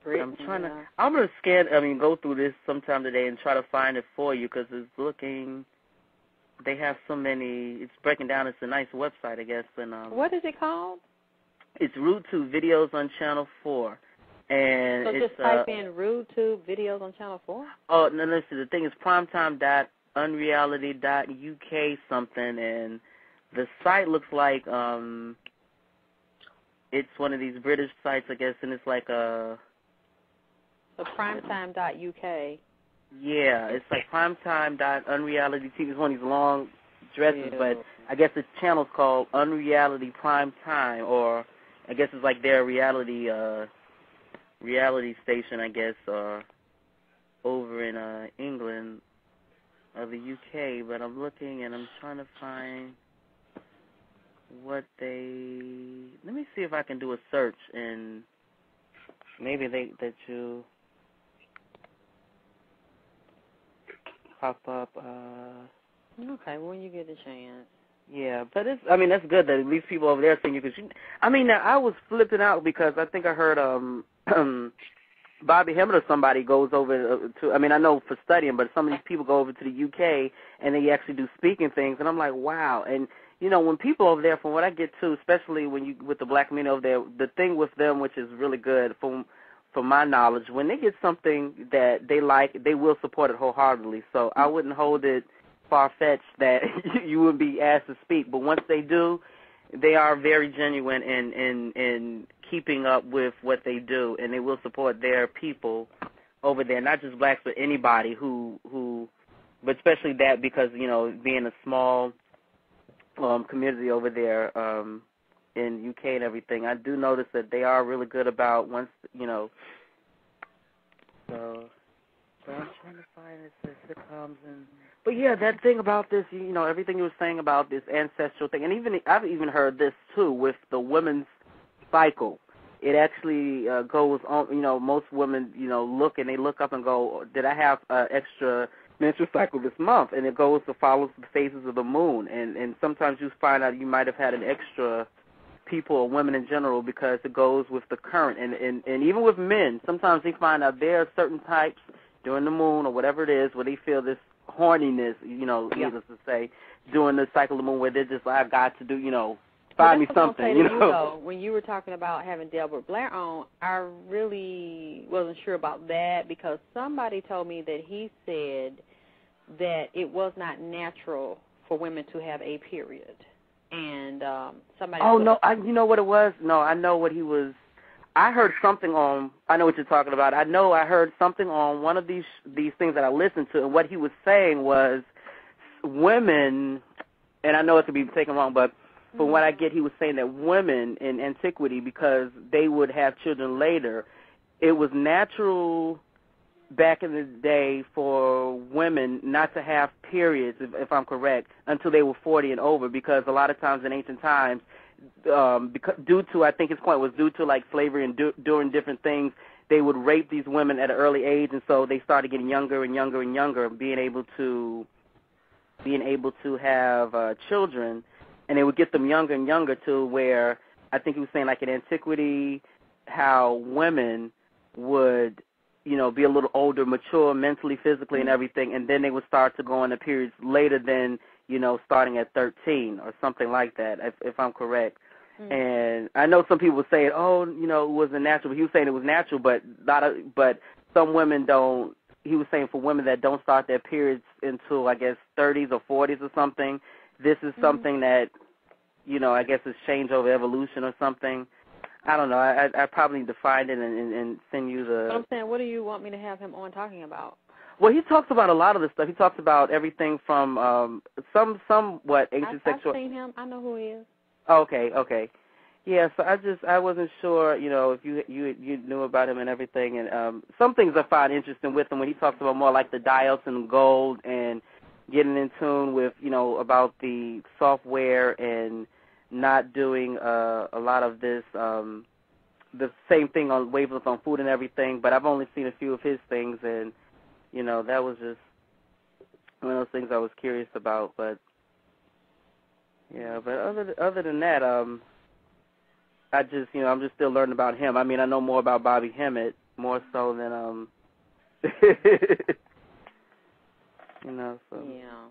I'm going to go through this sometime today and try to find it for you because it's looking, they have so many, it's breaking down, it's a nice website, I guess. And what is it called? It's Rude to Videos on Channel 4. And so just type in Rude to Videos on Channel 4? Oh, no, listen, the thing is primetime.unreality.uk something, and the site looks like it's one of these British sites, I guess, and it's like a... So primetime.uk. Yeah, it's like primetime.unreality.tv. It's one of these long dresses, but I guess the channel's called Unreality Primetime, or I guess it's like their reality station, I guess, over in England or the UK. But I'm looking and I'm trying to find what they... Let me see if I can do a search and maybe that you pop up. Okay, when you get a chance. Yeah, but that's good that at least people over there seeing you. Cause I was flipping out because I think I heard Bobby Hemmett or somebody goes over to, I know for studying, but some of these people go over to the UK and they actually do speaking things, and I'm like, wow. And, when people over there, from what I get to, especially with the black men over there, the thing with them, which is really good from my knowledge, when they get something that they like, they will support it wholeheartedly. So I wouldn't hold it far-fetched that you would be asked to speak. But once they do, they are very genuine in keeping up with what they do, and they will support their people over there, not just blacks, but anybody who but especially that because, being a small community over there in UK and everything, I do notice that they are really good about once, so I'm trying to find it, sitcoms and... But yeah, that thing about this, everything you were saying about this ancestral thing, and I've even heard this too with the women's cycle. It actually goes on, most women, look and they look up and go, did I have an extra menstrual cycle this month? And it goes to follow the phases of the moon. And sometimes you find out you might have had an extra people or women in general because it goes with the current. And even with men, sometimes they find out there are certain types during the moon or whatever it is where they feel this horniness, needless to say, during the cycle of the moon where they're just like, I've got to do, find me something, When you were talking about having Delbert Blair on, I really wasn't sure about that because somebody told me that he said that it was not natural for women to have a period. And somebody... Oh, no, you know what it was? No, I know what he was... I heard something on... I know what you're talking about. I know I heard something on one of these things that I listened to, and what he was saying was women... And I know it could be taken wrong, but from what I get, he was saying that women in antiquity, because they would have children later, it was natural back in the day for women not to have periods, if I'm correct, until they were 40 and over, because a lot of times in ancient times, due to, I think his point was due to like slavery and doing different things, they would rape these women at an early age, and so they started getting younger and younger and younger, being able to have children, and they would get them younger and younger to where I think he was saying like in antiquity how women would, be a little older, mature mentally, physically, and everything, and then they would start to go into periods later than, starting at 13 or something like that, if I'm correct. And I know some people say, it wasn't natural. But he was saying it was natural, but some women don't. He was saying for women that don't start their periods until, I guess, 30s or 40s or something, this is something that, I guess is change over evolution or something. I don't know. I probably need to find it and send you the... But I'm saying, what do you want me to have him on talking about? Well, he talks about a lot of this stuff. He talks about everything from somewhat ancient sexual... I've seen him. I know who he is. Okay. Yeah, so I wasn't sure, if you knew about him and everything. And some things I find interesting with him when he talks about more like the diodes and gold and getting in tune with, about the software and not doing a lot of this, the same thing on wavelengths on food and everything. But I've only seen a few of his things, and, that was just one of those things I was curious about. But, yeah, but other than that, I just, I'm just still learning about him. I know more about Bobby Hemmett, more so than you know. So. Yeah.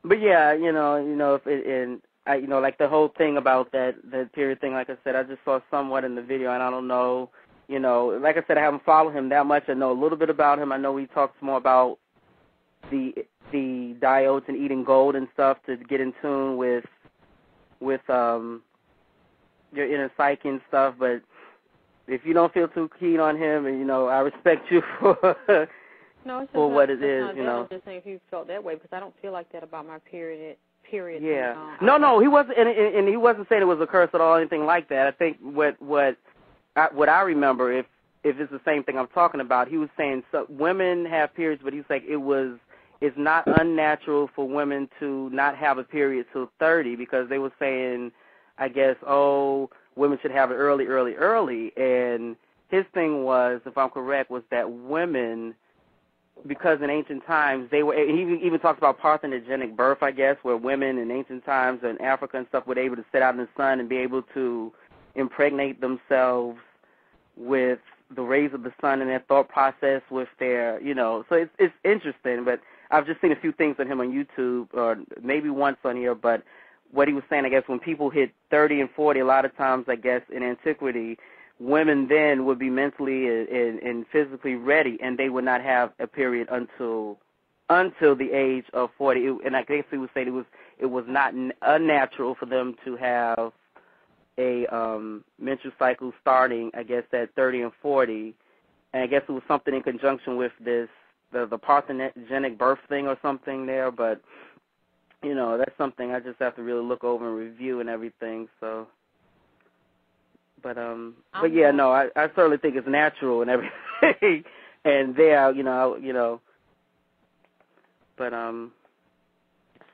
But yeah, if it, and I, like the whole thing about that period thing. Like I said, I just saw somewhat in the video, and I don't know. Like I said, I haven't followed him that much. I know a little bit about him. I know he talks more about the diodes and eating gold and stuff to get in tune with your inner psyche and stuff. But if you don't feel too keen on him, and I respect you for no, it's for what it is. I'm just saying if you felt that way, because I don't feel like that about my period. Yeah. No, he wasn't, and he wasn't saying it was a curse at all, anything like that. I think what I remember, if it's the same thing I'm talking about, he was saying women have periods, but he's like it's not unnatural for women to not have a period till 30, because they were saying, I guess, women should have it early, and his thing was, if I'm correct, was that women, because in ancient times he even talks about parthenogenic birth, I guess, where women in ancient times in Africa and stuff were able to sit out in the sun and be able to impregnate themselves with the rays of the sun and their thought process with their, so it's interesting. But I've just seen a few things on him on YouTube, or maybe once on here, but what he was saying, I guess, when people hit 30 and 40, a lot of times, I guess, in antiquity, women then would be mentally and physically ready, and they would not have a period until the age of 40. And I guess he would say it was not unnatural for them to have a menstrual cycle starting, I guess, at 30 and 40. And I guess it was something in conjunction with the parthenogenic birth thing or something there. But, that's something I just have to really look over and review and everything, so... But yeah, no, I certainly think it's natural and everything, and there, but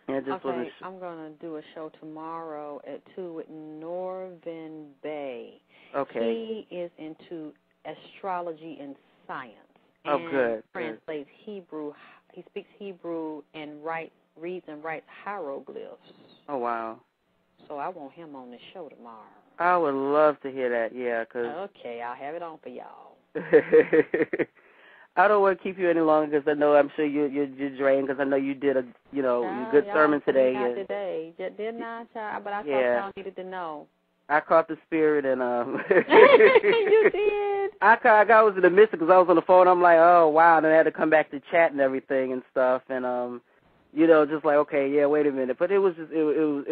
yeah, just wasn't. I'm gonna do a show tomorrow at 2 with Norvin Bay. Okay. He is into astrology and science. Oh, and good. Translates Hebrew. He speaks Hebrew and reads and writes hieroglyphs. Oh, wow. So I want him on the show tomorrow. I would love to hear that, yeah. Okay, I'll have it on for y'all. I don't want to keep you any longer because I'm sure you're drained, because I know you did a good sermon today. Today, didn't I, child? But I thought y'all needed to know. I caught the spirit and You did. I was in the midst because I was on the phone. I'm like, oh wow, and I had to come back to chat and everything and stuff, and just like, okay, yeah, wait a minute. But it was just it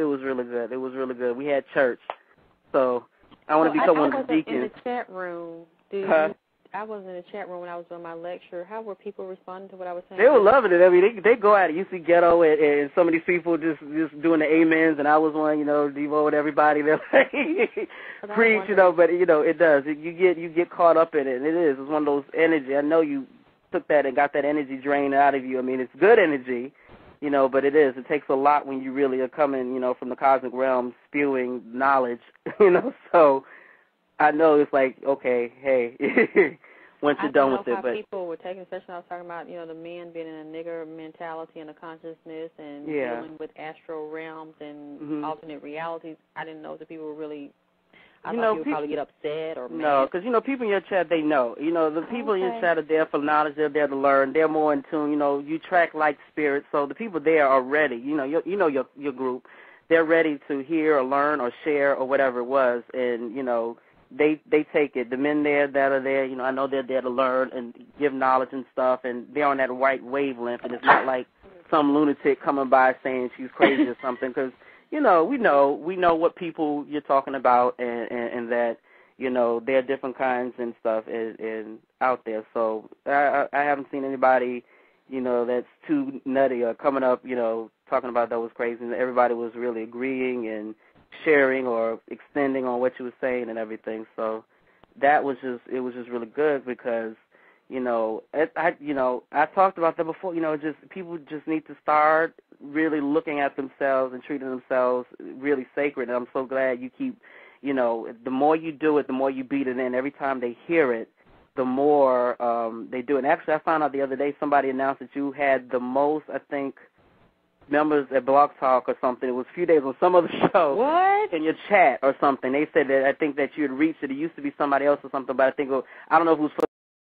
was really good. It was really good. We had church. So I want to become one of the deacons. I wasn't in the chat room. I wasn't in the chat room when I was doing my lecture. How were people responding to what I was saying? They were loving it. I mean, they go at it. You see Ghetto and some of these people just doing the amens, and I was one, Devo and everybody. They're like, preach, but it does. You get caught up in it, and it's one of those energy. I know you took that and got that energy drained out of you. I mean, it's good energy. But it takes a lot when you really are coming, from the cosmic realm, spewing knowledge, so I know it's like, okay, hey, once you're done with it. But people were taking, especially when I was talking about, the men being in a nigger mentality and a consciousness and dealing with astral realms and alternate realities. I didn't know that people were really... I thought people would probably get upset or mad. No, because, people in your chat, they know. The people in your chat are there for knowledge. They're there to learn. They're more in tune. You track like spirits. So the people there are ready. Your group. They're ready to hear or learn or share or whatever it was. And, they take it. The men there that are there, I know they're there to learn and give knowledge and stuff. And they're on that right wavelength. And it's not like some lunatic coming by saying she's crazy or something, because... we know what people you're talking about, and that, there are different kinds and stuff and out there. So I haven't seen anybody, that's too nutty or coming up, talking about that was crazy. And everybody was really agreeing and sharing or extending on what you were saying and everything. So it was just really good because, I talked about that before, people just need to start really looking at themselves and treating themselves really sacred. And I'm so glad you keep, the more you do it, the more you beat it in. Every time they hear it, the more they do it. And actually, I found out the other day somebody announced that you had the most, I think, members at Blog Talk or something. It was a few days on some other show. What? In your chat or something. They said that I think that you had reached it. It used to be somebody else or something, but I don't know if it was